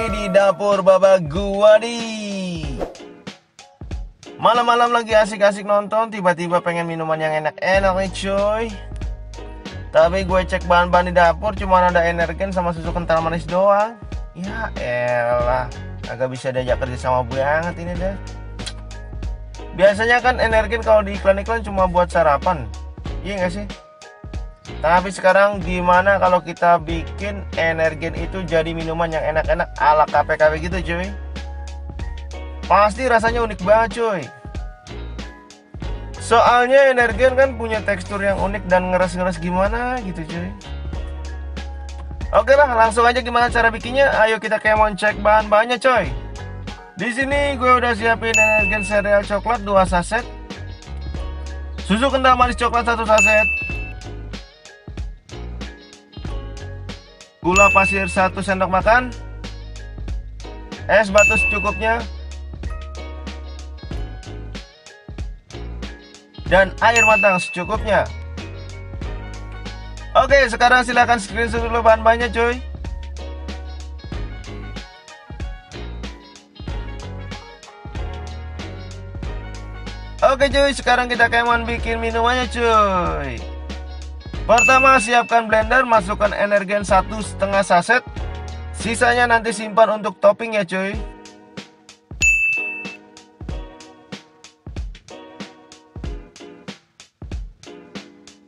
lagi di dapur Baba Guwadi. Malam-malam lagi asik-asik nonton, tiba-tiba pengen minuman yang enak-enak nih cuy. Tapi gue cek bahan-bahan di dapur cuma ada energen sama susu kental manis doang. Ya elah, agak bisa diajak kerja sama banget ini deh. Biasanya kan energen kalau di iklan-iklan cuma buat sarapan, iya gak sih? Tapi sekarang gimana kalau kita bikin energen itu jadi minuman yang enak-enak ala KPKW gitu cuy. Pasti rasanya unik banget cuy. Soalnya energen kan punya tekstur yang unik dan ngeres-ngeres gimana gitu cuy. Oke lah, langsung aja gimana cara bikinnya. Ayo kita kemon cek bahan-bahannya coy. Di sini gue udah siapin energen sereal coklat 2 saset, susu kental manis coklat 1 saset, gula pasir 1 sendok makan, es batu secukupnya, dan air matang secukupnya. Oke, sekarang silahkan screenshot dulu bahan-bahannya cuy. Oke cuy, sekarang kita kemon bikin minumannya cuy. Pertama, siapkan blender, masukkan energen 1,5 saset. Sisanya nanti simpan untuk topping ya cuy.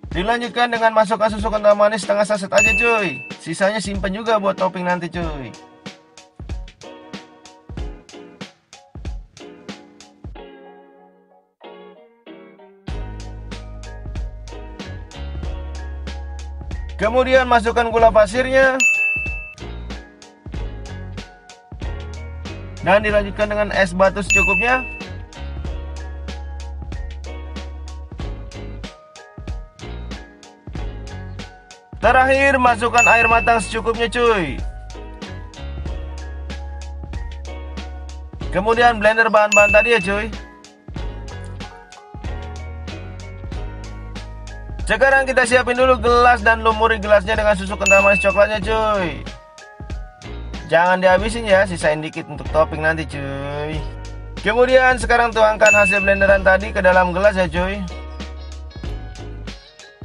Dilanjutkan dengan masukkan susu kental manis setengah saset aja cuy. Sisanya simpan juga buat topping nanti cuy. Kemudian masukkan gula pasirnya. Dan dilanjutkan dengan es batu secukupnya. Terakhir masukkan air matang secukupnya cuy. Kemudian blender bahan-bahan tadi ya cuy. Sekarang kita siapin dulu gelas dan lumuri gelasnya dengan susu kental manis coklatnya cuy. Jangan dihabisin ya, sisain dikit untuk topping nanti cuy. Kemudian sekarang tuangkan hasil blenderan tadi ke dalam gelas ya cuy.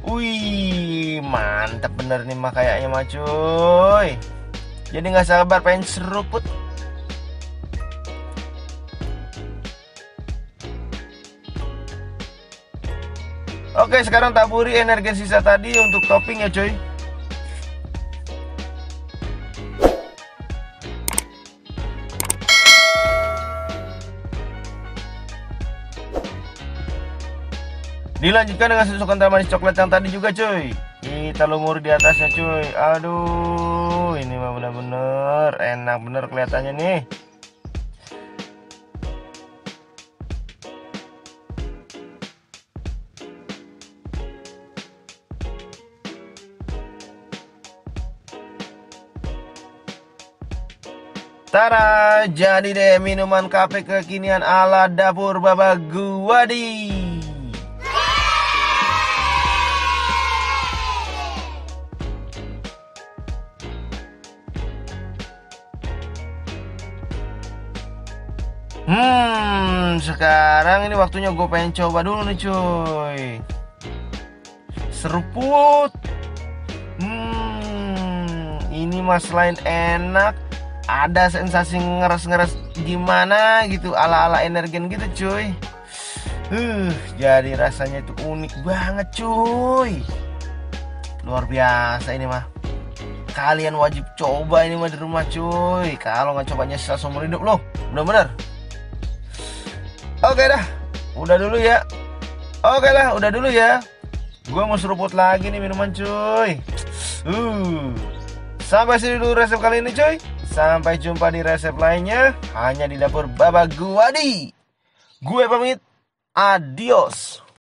Wih, mantep bener nih mah kayaknya mah cuy. Jadi gak sabar pengen seruput. Oke, sekarang taburi energen sisa tadi untuk topping ya cuy. Dilanjutkan dengan susu kental manis coklat yang tadi juga cuy. Kita lumuri di atasnya cuy. Aduh, ini mah bener-bener enak bener kelihatannya nih. Tara, jadi deh minuman kafe kekinian ala dapur Baba Guwadi. Sekarang ini waktunya gue pengen coba dulu nih cuy. Seruput. Ini mah selain enak, ada sensasi ngeres-ngeres gimana gitu ala-ala energen gitu cuy. Jadi rasanya itu unik banget cuy. Luar biasa ini mah. Kalian wajib coba ini mah di rumah cuy. Kalau nggak coba nyesel seumur hidup loh. Bener-bener. Oke dah, udah dulu ya. Oke lah, udah dulu ya. Gue mau seruput lagi nih minuman cuy. Sampai sini dulu resep kali ini cuy. Sampai jumpa di resep lainnya hanya di dapur Baba Guwadi. Gue pamit. Adios.